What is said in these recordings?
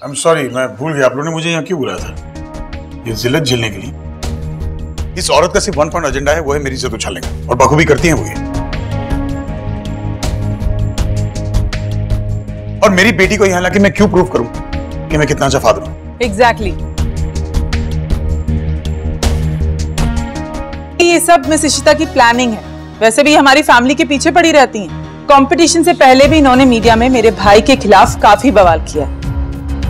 I'm sorry, मैं भूल गया आप लोगों ने मुझे यहाँ क्यों बुलाया था। ये जिल्लत झेलने के लिए। इस औरत का सिर्फ वन पॉइंट एजेंडा है, वो है मेरी इज्जत उछालने का, और बखूबी करती हैं वो ये। और मेरी बेटी को यहाँ लाके मैं क्यों प्रूव करूं कि मैं कितना अच्छा फादर हूं। एग्जैक्टली। ये सब मिस इशिता की प्लानिंग है। वैसे भी हमारी फैमिली के पीछे पड़ी रहती हैं। कंपटीशन से पहले भी इन्होंने मीडिया में मेरे भाई के खिलाफ काफी बवाल किया,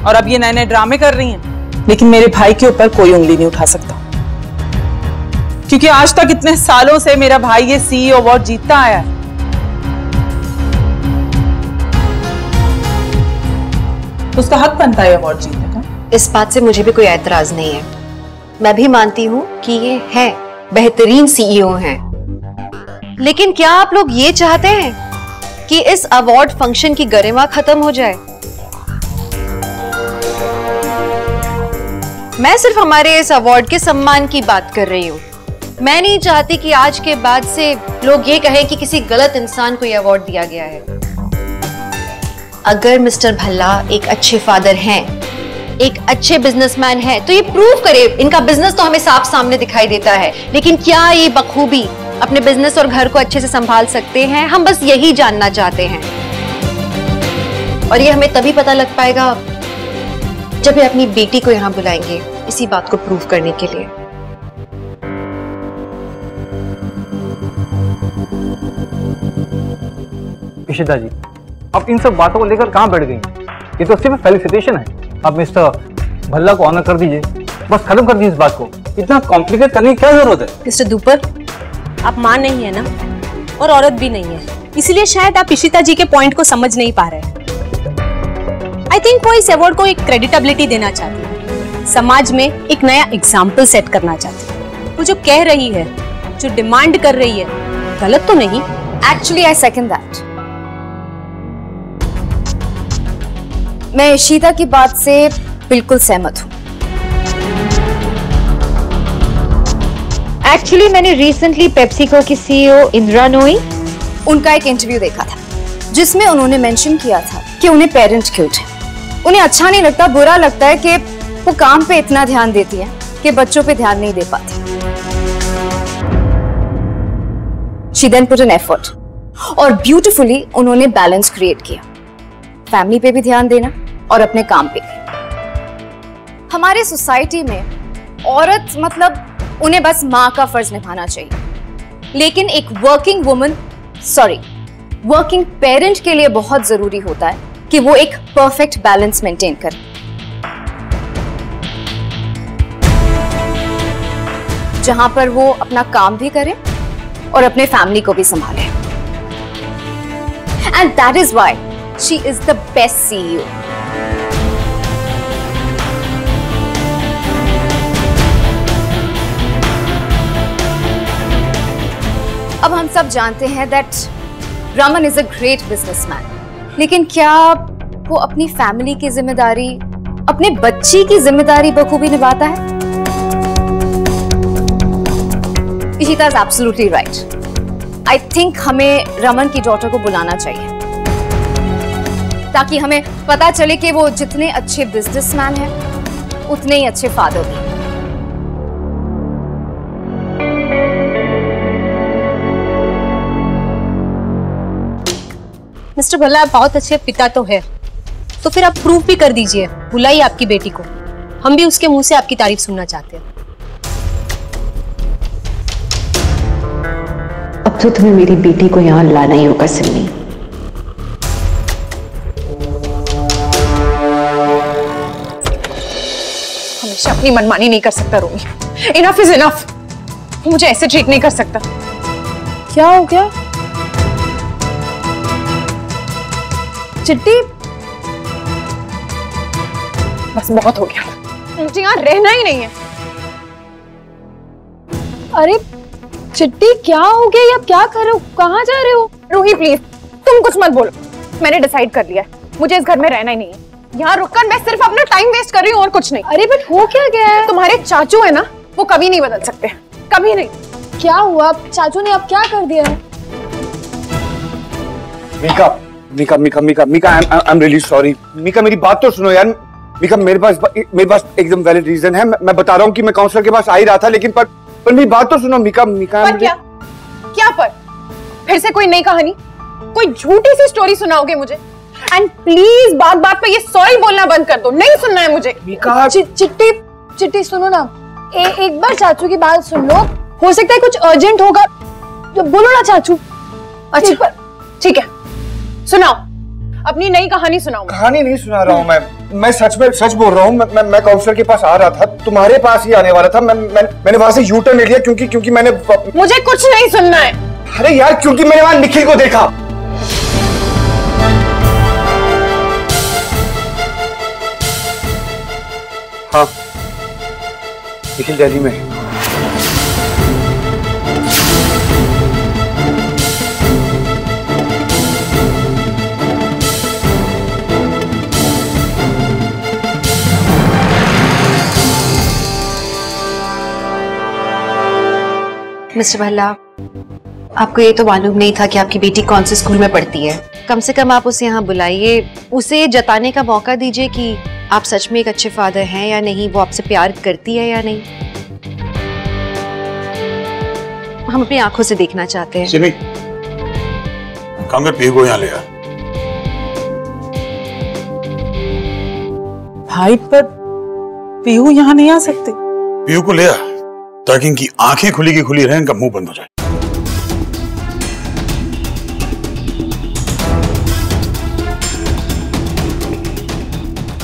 और अब ये नए नए ड्रामे कर रही हैं। लेकिन मेरे भाई के ऊपर कोई उंगली नहीं उठा सकता, क्योंकि आज तक इतने सालों से मेरा भाई ये CEO अवार्ड जीतता आया है। उसका हक बनता है अवार्ड जीतने का। इस बात से मुझे भी कोई एतराज नहीं है। मैं भी मानती हूँ कि ये है बेहतरीन CEO हैं, लेकिन क्या आप लोग ये चाहते हैं कि इस अवार्ड फंक्शन की गरिमा खत्म हो जाए? मैं सिर्फ हमारे इस अवार्ड के सम्मान की बात कर रही हूँ। मैं नहीं चाहती कि आज के बाद से लोग ये कहें कि किसी गलत इंसान को यह अवार्ड दिया गया है। अगर मिस्टर भल्ला एक अच्छे फादर हैं, एक अच्छे बिजनेसमैन हैं, तो ये प्रूव करे। इनका बिजनेस तो हमें साफ सामने दिखाई देता है, लेकिन क्या ये बखूबी अपने बिजनेस और घर को अच्छे से संभाल सकते हैं? हम बस यही जानना चाहते हैं, और ये हमें तभी पता लग पाएगा जब ये अपनी बेटी को यहाँ बुलाएंगे इसी बात को प्रूव करने के लिए। इशिता जी, अब इन सब बातों को लेकर कहाँ बैठ गई? ये तो सिर्फ फेलिसिटेशन है। अब मिस्टर भल्ला को ऑनर कर दीजिए, बस खत्म कर दीजिए इस बात को। इतना कॉम्प्लिकेट करने की क्या जरूरत है? मिस्टर दुपर, आप मां नहीं है ना, और औरत भी नहीं है, इसलिए शायद आप इशिता जी के पॉइंट को समझ नहीं पा रहे। आई थिंक वो इस अवार्ड को एक क्रेडिटेबिलिटी देना चाहती है, समाज में एक नया एग्जाम्पल सेट करना चाहती है। वो जो कह रही है, जो डिमांड कर रही है, गलत तो नहीं। Actually I second that. मैं इशिता की बात से बिल्कुल सहमत हूँ। एक्चुअली मैंने रिसेंटली पेप्सिको की CEO इंदिरा नोई, उनका एक इंटरव्यू देखा था, जिसमें उन्होंने मेंशन किया था कि उन्हें पेरेंट गिल्ट है। उन्हें अच्छा नहीं लगता, बुरा लगता है कि वो काम पे इतना ध्यान देती है कि बच्चों पे ध्यान नहीं दे पाती। She then put an effort, और ब्यूटीफुली उन्होंने बैलेंस क्रिएट किया, फैमिली पे भी ध्यान देना और अपने काम पे भी। हमारे सोसाइटी में औरत मतलब उन्हें बस माँ का फर्ज निभाना चाहिए, लेकिन एक वर्किंग वुमन, वर्किंग पेरेंट के लिए बहुत जरूरी होता है कि वो एक परफेक्ट बैलेंस मेंटेन करे। जहां पर वो अपना काम भी करे और अपने फैमिली को भी संभाले। And that is why she is the best CEO। अब हम सब जानते हैं that Raman is a great businessman, लेकिन क्या वो अपनी फैमिली की जिम्मेदारी, अपने बच्ची की जिम्मेदारी बखूबी निभाता है? Ishita is absolutely right. I think हमें रमन की डॉटर को बुलाना चाहिए, ताकि हमें पता चले कि वो जितने अच्छे बिजनेसमैन हैं, उतने ही अच्छे फादर भी। मिस्टर भल्ला, आप बहुत अच्छे पिता तो है, तो फिर आप प्रूफ भी कर दीजिए, बुलाइए आपकी बेटी को। हम भी उसके मुंह से आपकी तारीफ सुनना चाहते हैं। अब तो तुम्हें मेरी बेटी को यहाँ लाना ही होगा सिमी। हमेशा अपनी मनमानी नहीं कर सकता रोमी। Enough is enough. मुझे ऐसे ट्रीट नहीं कर सकता। क्या हो गया? चिट्टी, बस बहुत हो गया, मुझे यहाँ रहना ही नहीं है। अरे चिट्टी, क्या हो गया? आप क्या कर रहे हो? कहाँ जा रहे हो? रूही प्लीज, तुम कुछ मत बोलो। मैंने डिसाइड कर लिया है, मुझे इस घर में रहना ही नहीं है। यहाँ रुककर मैं सिर्फ अपना टाइम वेस्ट कर रही हूँ और कुछ नहीं। अरे बट हो क्या गया है? तुम्हारे चाचू है ना, वो कभी नहीं बदल सकते, कभी नहीं। क्या हुआ? चाचू ने अब क्या कर दिया है? Mika, Mika, Mika, Mika, Mika, I am really sorry. Mika, मेरी बात तो सुनो यार। मीका मेरे पास एकदम वैलिड रीजन है। मैं बता रहा हूँ कि मैं काउंसलर के पास आ ही रहा था, लेकिन पर मेरी बात तो सुनो मीका। पर क्या पर? फिर से कोई नई कहानी, कोई झूठी सी स्टोरी सुनाओगे मुझे? एंड प्लीज बात बात पे ये सॉरी बोलना बंद कर दो, नहीं सुनना है मुझे। मीका चिट्टी सुनो ना, एक बार चाचू की बात सुन लो, हो सकता है कुछ अर्जेंट होगा, तो बोलो ना चाचू। अच्छा ठीक है, सुनाओ अपनी नई कहानी सुनाओ। कहानी नहीं सुना रहा हूँ मैं सच बोल रहा हूँ। मैं काउंसलर के पास आ रहा था, तुम्हारे पास ही आने वाला था। मैंने वहां से यू टर्न ले लिया क्योंकि मैंने मुझे कुछ नहीं सुनना है। अरे यार, क्योंकि मैंने वहां निखिल को देखा। हाँ, निखिल दिल्ली में। मिस्टर भल्ला, आपको ये तो मालूम नहीं था कि आपकी बेटी कौन से स्कूल में पढ़ती है। कम से कम आप उसे यहाँ बुलाइए, उसे ये जताने का मौका दीजिए कि आप सच में एक अच्छे फादर हैं या नहीं, वो आपसे प्यार करती है या नहीं। हम अपनी आंखों से देखना चाहते हैं। सिमी, काम कर, पीहू को यहाँ ले आ। भाई पर पीहू यहाँ नहीं आ सकते। पीहू को ले आ ताकि इनकी आंखें खुली की खुली रहें, इनका मुंह बंद हो जाए।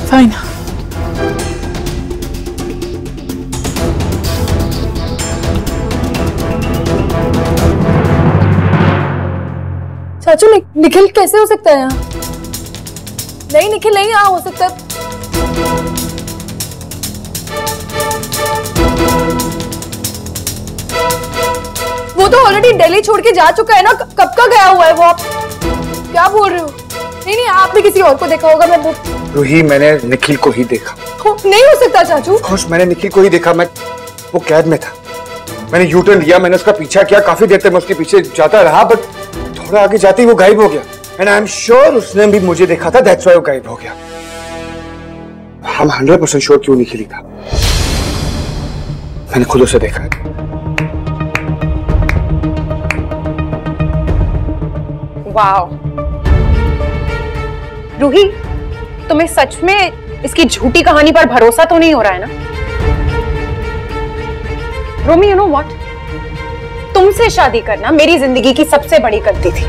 फाइन। चाचू निखिल कैसे हो सकता है यहाँ? नहीं निखिल नहीं यहाँ हो सकता। वो तो ऑलरेडी दिल्ली छोड़ के जा चुका है ना, कब का गया हुआ है वो? आप क्या बोल रहे हो? नहीं आपने किसी और को देखा होगा। मैं रूही, मैंने निखिल को ही देखा। नहीं हो सकता चाचू। खुश, मैंने निखिल को ही देखा। वो कैद में था, मैंने यू टर्न लिया, मैंने उसका पीछा किया, काफी देर तक मैं उसके पीछे जाता रहा, बट थोड़ा आगे जाते ही वो गायब हो गया। एंड आई एम श्योर उसने भी मुझे देखा था, दैट्स व्हाई वो गायब हो गया। हम 100% श्योर कि वो निखिल ही था। मैंने खुद उसे देखा है। वाओ रूही, तुम्हें सच में इसकी झूठी कहानी पर भरोसा तो नहीं हो रहा है ना? रोमी, यू नो व्हाट, तुमसे शादी करना मेरी जिंदगी की सबसे बड़ी गलती थी।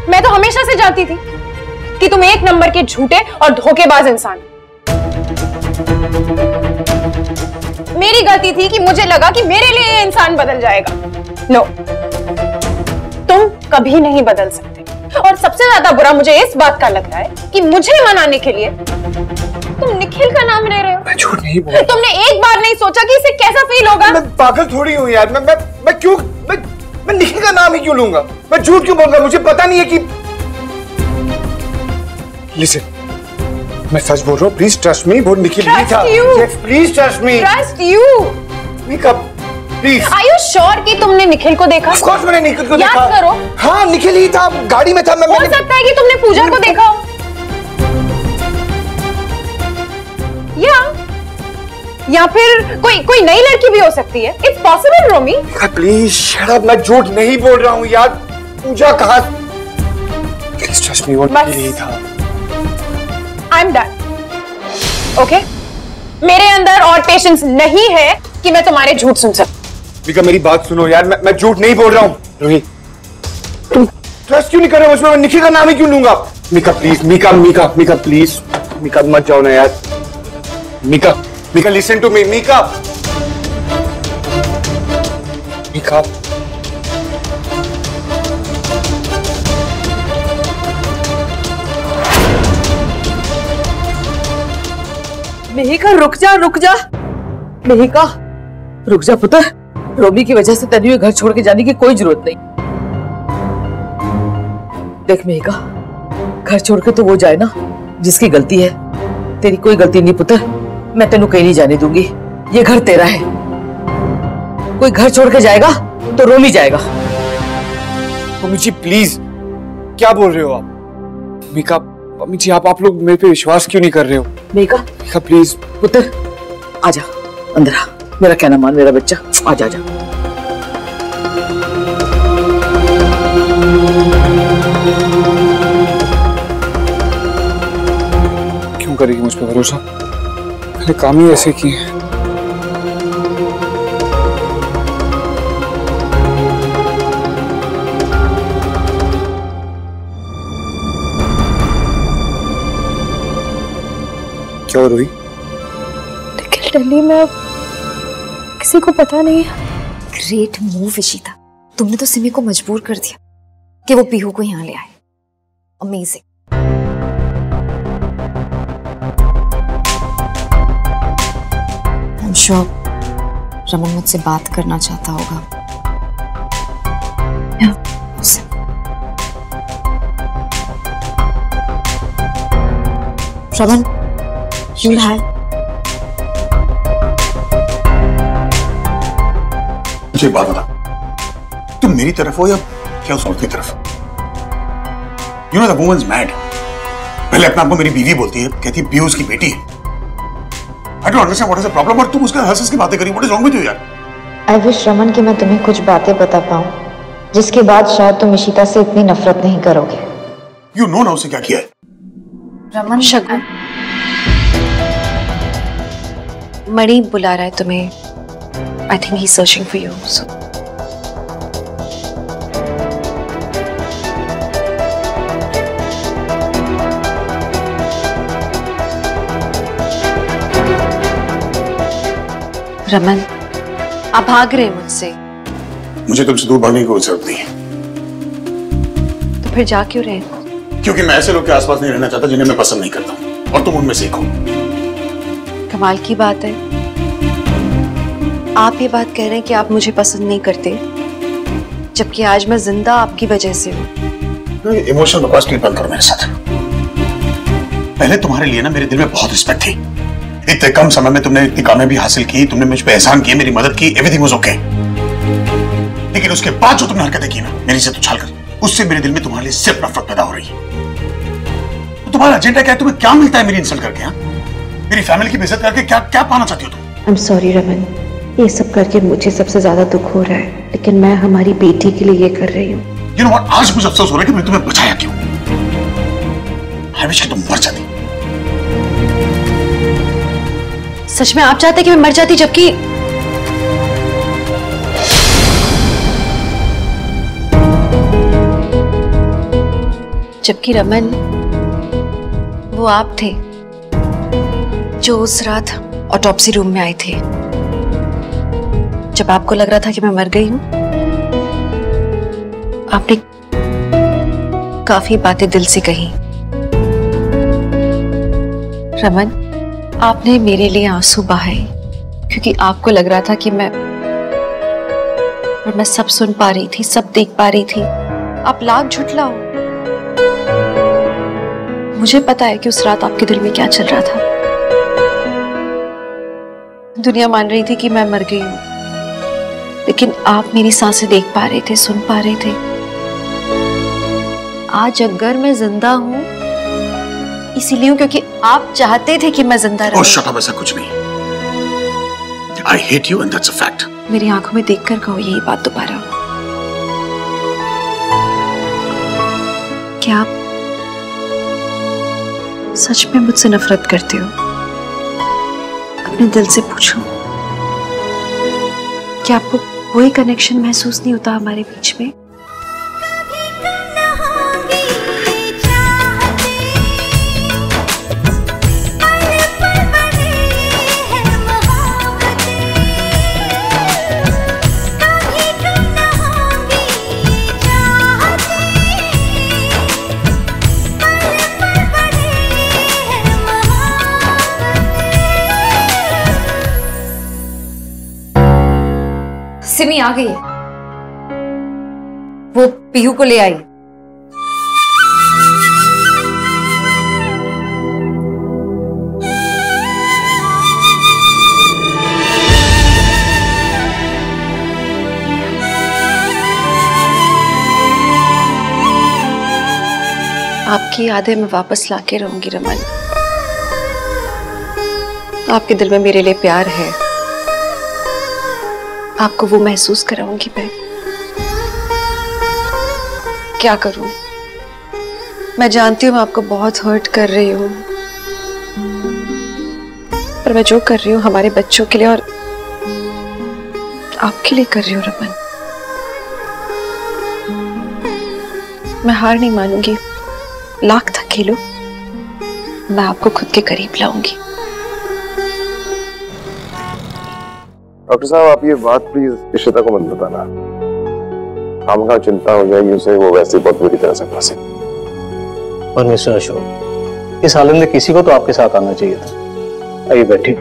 मैं तो हमेशा से जानती थी कि तुम एक नंबर के झूठे और धोखेबाज इंसान। मेरी गलती थी कि मुझे लगा कि मेरे लिए ये इंसान बदल जाएगा। नो, तुम कभी नहीं बदल सकते। और सबसे ज्यादा बुरा मुझे इस बात का लग रहा है कि मुझे मनाने के लिए तुम निखिल का नाम ले रहे हो। मैं झूठ नहीं बोल रहा। तुमने एक बार नहीं सोचा कि इसे कैसा फील होगा? मैं पागल थोड़ी हूँ यार। मैं क्यों मैं निखिल का नाम ही क्यों लूंगा? मैं झूठ क्यों बोल रहा हूँ? मुझे पता नहीं है कि लिसन, मैं सच बोल रहा हूँ। प्लीज ट्रस्ट मी, वो निखिल नहीं था। Please trust me. Trust you. Mika please. Are you sure कि तुमने निखिल को देखा? ऑफ कोर्स मैंने निखिल को देखा। याद करो। हाँ, निखिल ही था, गाड़ी में था। हो सकता है कि तुमने पूजा को देखा हो। या फिर कोई नई लड़की भी हो सकती है। It's possible Romi. Please shut up, मैं झूठ नहीं बोल रहा हूँ यार। पूजा कहाँ? प्लीज ट्रस्ट मी, वो निखिल ही था। I am done. ओके, मेरे अंदर और पेशेंस नहीं है कि मैं तुम्हारे झूठ सुन सकूं। मीका मेरी बात सुनो यार, मैं झूठ नहीं बोल रहा हूँ। रोहित, तुम ट्रस्ट क्यों नहीं कर रहे हो मुझमें? मैं निखिल का नाम ही क्यों लूंगा? मीका प्लीज, मीका प्लीज, मीका मत जाओ ना यार। Mika listen to me. Mika Mehika रुक जा मेहिका रुक जा पुत्र। रोमी की वजह से तेरे घर छोड़ के जाने की कोई जरूरत नहीं। देख मेहिका, घर छोड़ के तो वो जाए ना जिसकी गलती है। तेरी कोई गलती नहीं पुत्र, मैं तेनू कहीं नहीं जाने दूंगी। ये घर तेरा है। कोई घर छोड़ के जाएगा तो रोमी जाएगा। मम्मी जी प्लीज, क्या बोल रहे हो आप? मीका मम्मी जी आप लोग मेरे पे विश्वास क्यों नहीं कर रहे हो? मेघा प्लीज पुत्र आजा अंदर आ, मेरा कहना मान मेरा बच्चा, आजा आजा। क्यों करेगी मुझ पे भरोसा? मैंने काम ही ऐसे किए हैं। क्या रोई? लेकिन दिल्ली में किसी को पता नहीं है। ग्रेट मूव इशिता, तुमने तो सिमी को मजबूर कर दिया कि वो पीहू को यहाँ ले आए। Amazing. I am sure Raman मुझसे बात करना चाहता होगा। रमन, you have मुझे एक बात बता, तुम मेरी तरफ हो या क्या उस औरत की तरफ? You know the woman's mad. पहले अपने आप को मेरी बीवी बोलती है, कहती है पीयूष की बेटी है। I don't understand what is the problem, और तुम उसका हंस-हंस की बातें करी। What is wrong with you यार? I wish रमन कि मैं तुम्हें कुछ बातें बता पाऊं जिसके बाद शायद तुम इशिता से इतनी नफरत नहीं करोगे। You know ना उसे क्या किया है? रमन, शगुन, मणि बुला रहा है तुम्हें। I think he is searching for you. So Raman, आप भाग रहे हैं मुझसे। मुझे तुमसे दूर भागने की कोई जरूरत नहीं है। तो फिर जा क्यों रहे? क्योंकि मैं ऐसे लोग के आसपास नहीं रहना चाहता जिन्हें मैं पसंद नहीं करता हूं, और तुम उनमें से एक हो। कमाल की बात है, आप ये बात कह रहे हैं कि आप मुझे पसंद नहीं करते, जबकि आज मैं जिंदा आपकी वजह से हूँ। इमोशनल बकवास की बंद करो मेरे साथ। पहले तुम्हारे लिए ना मेरे दिल में बहुत रिस्पेक्ट थी। इतने कम समय में तुमने इतनी कामयाबी हासिल की, तुमने मुझ पे एहसान किए, मेरी मदद की, एवरीथिंग वाज ओके। लेकिन उसके बाद जो तुमने हरकतें की ना मेरी इज्जत उछालकर, उससे मेरे दिल में तुम्हारे लिए सिर्फ नफरत पैदा हो रही है। तो तुम्हारा एजेंडा क्या है? तुम्हें क्या मिलता है मेरी इंसल्ट करके? मेरी फैमिली की बेइज्जत करके क्या क्या पाना चाहती हो तुम? आई एम सॉरी रमन, ये सब करके मुझे सबसे ज्यादा दुख हो रहा है, लेकिन मैं हमारी बेटी के लिए ये कर रही हूँ। You know what? आज मुझे अफसोस हो रहा है कि मैंने तुम्हें बचाया क्यों। I wish कि तुम मर जाती। सच में आप चाहते कि मैं मर जाती, जबकि रमन, वो आप थे जो उस रात ऑटोप्सी रूम में आए थे, जब आपको लग रहा था कि मैं मर गई हूं। आपने काफी बातें दिल से कही। रमन, आपने मेरे लिए आंसू बहाए क्योंकि आपको लग रहा था कि मैं सब सुन पा रही थी, सब देख पा रही थी। आप लाख झुठलाओ, मुझे पता है कि उस रात आपके दिल में क्या चल रहा था। दुनिया मान रही थी कि मैं मर गई हूं, लेकिन आप मेरी सांसें देख पा रहे थे, सुन पा रहे थे। आज अगर मैं जिंदा हूं इसीलिए हूं क्योंकि आप चाहते थे कि मैं जिंदा रहूं। शट अप, ऐसा कुछ नहीं। I hate you and that's a fact. मेरी आंखों में देखकर कहो यही बात दोबारा। क्या आप सच में मुझसे नफरत करते हो? अपने दिल से पूछो, क्या आपको कोई कनेक्शन महसूस नहीं होता हमारे बीच में? सिमी आ गई है, वो पीहू को ले आई। आपकी की यादें मैं वापस लाके रहूंगी रमन। आपके दिल में मेरे लिए प्यार है, आपको वो महसूस कराऊंगी मैं। क्या करूं, मैं जानती हूं मैं आपको बहुत हर्ट कर रही हूं, पर मैं जो कर रही हूं हमारे बच्चों के लिए और आपके लिए कर रही हूं रमन। मैं हार नहीं मानूंगी, लाख धकेलो, मैं आपको खुद के करीब लाऊंगी। डॉक्टर साहब, आप ये बात प्लीज इशिता को मत बताना। हमका चिंता हो जाएगी उसे, वो वैसे बहुत बुरी तरह से फंसे। और मिस्टर अशोक, इस हालत में किसी को तो आपके साथ आना चाहिए था। आइए बैठिए।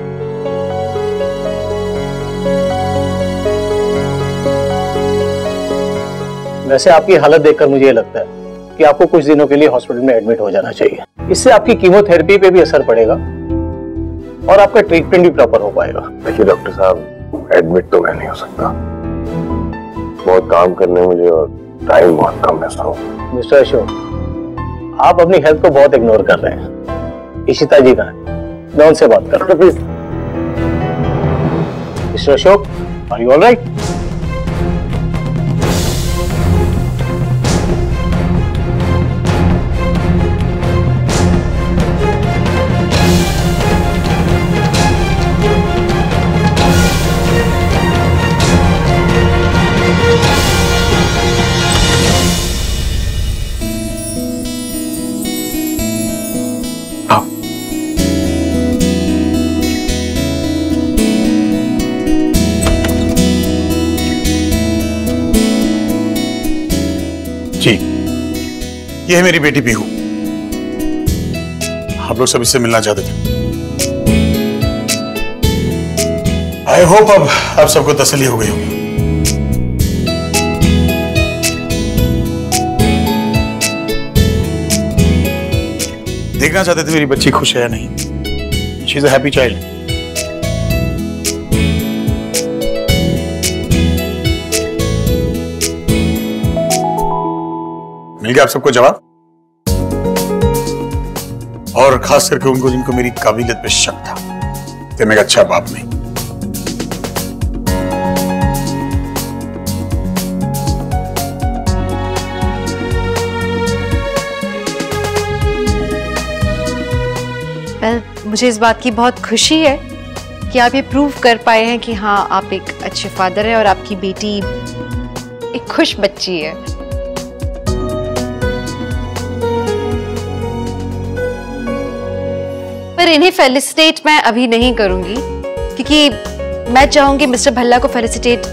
वैसे आपकी हालत देखकर मुझे ये लगता है कि आपको कुछ दिनों के लिए हॉस्पिटल में एडमिट हो जाना चाहिए। इससे आपकी कीमोथेरेपी पे भी असर पड़ेगा और आपका ट्रीटमेंट भी प्रॉपर हो पाएगा। देखिए डॉक्टर साहब, एडमिट तो मैं नहीं हो सकता, बहुत काम करने मुझे और टाइम बहुत कम है साहब। मिस्टर अशोक, आप अपनी हेल्थ को बहुत इग्नोर कर रहे हैं। इशिता जी का है, मैं उनसे बात कर रहा हूं। Mister Ashok, are you all right? जी, ये है मेरी बेटी पीहू। आप लोग सब इससे मिलना चाहते थे। आई होप अब आप सबको तसल्ली हो गई होगी। देखना चाहते थे मेरी बच्ची खुश है या नहीं। She is a happy child. मिल गया आप सबको जवाब, और खास करके उनको जिनको मेरी काबिलियत पे शक था कि मैं एक अच्छा बाप नहीं। मुझे इस बात की बहुत खुशी है कि आप ये प्रूव कर पाए हैं कि हाँ, आप एक अच्छे फादर हैं और आपकी बेटी एक खुश बच्ची है। पर इन्हें फेलिसिटेट मैं अभी नहीं करूंगी, क्योंकि मैं चाहूंगी मिस्टर भल्ला को फेलिसिटेट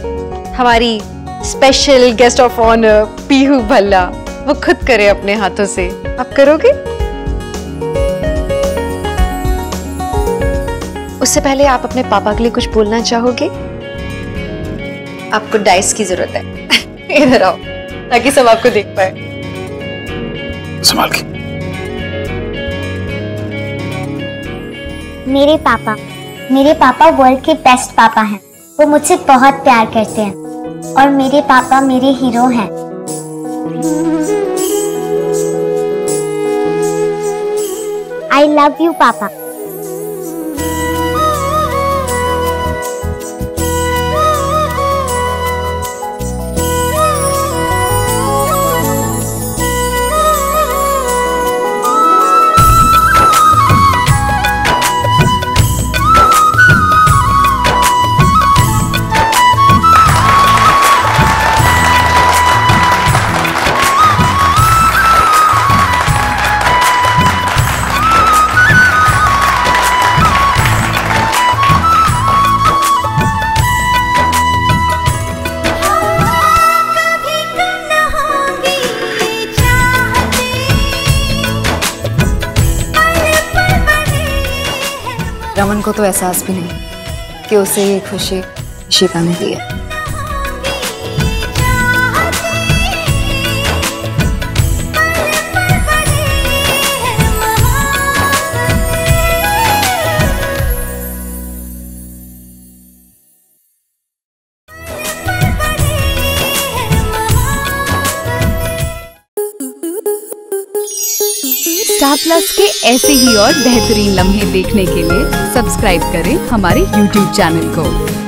हमारी special guest of honour Pihu Bhalla वो खुद करे अपने हाथों से। आप करोगे? उससे पहले आप अपने पापा के लिए कुछ बोलना चाहोगे? आपको डाइस की जरूरत है। इधर आओ ताकि सब आपको देख पाए। संभाल के। मेरे पापा वर्ल्ड के बेस्ट पापा हैं। वो मुझसे बहुत प्यार करते हैं और मेरे पापा मेरे हीरो हैं। आई लव यू पापा। रमन को तो एहसास भी नहीं कि उसे ये खुशी इशिता ने दी है। प्लस के ऐसे ही और बेहतरीन लम्हे देखने के लिए सब्सक्राइब करें हमारे YouTube चैनल को।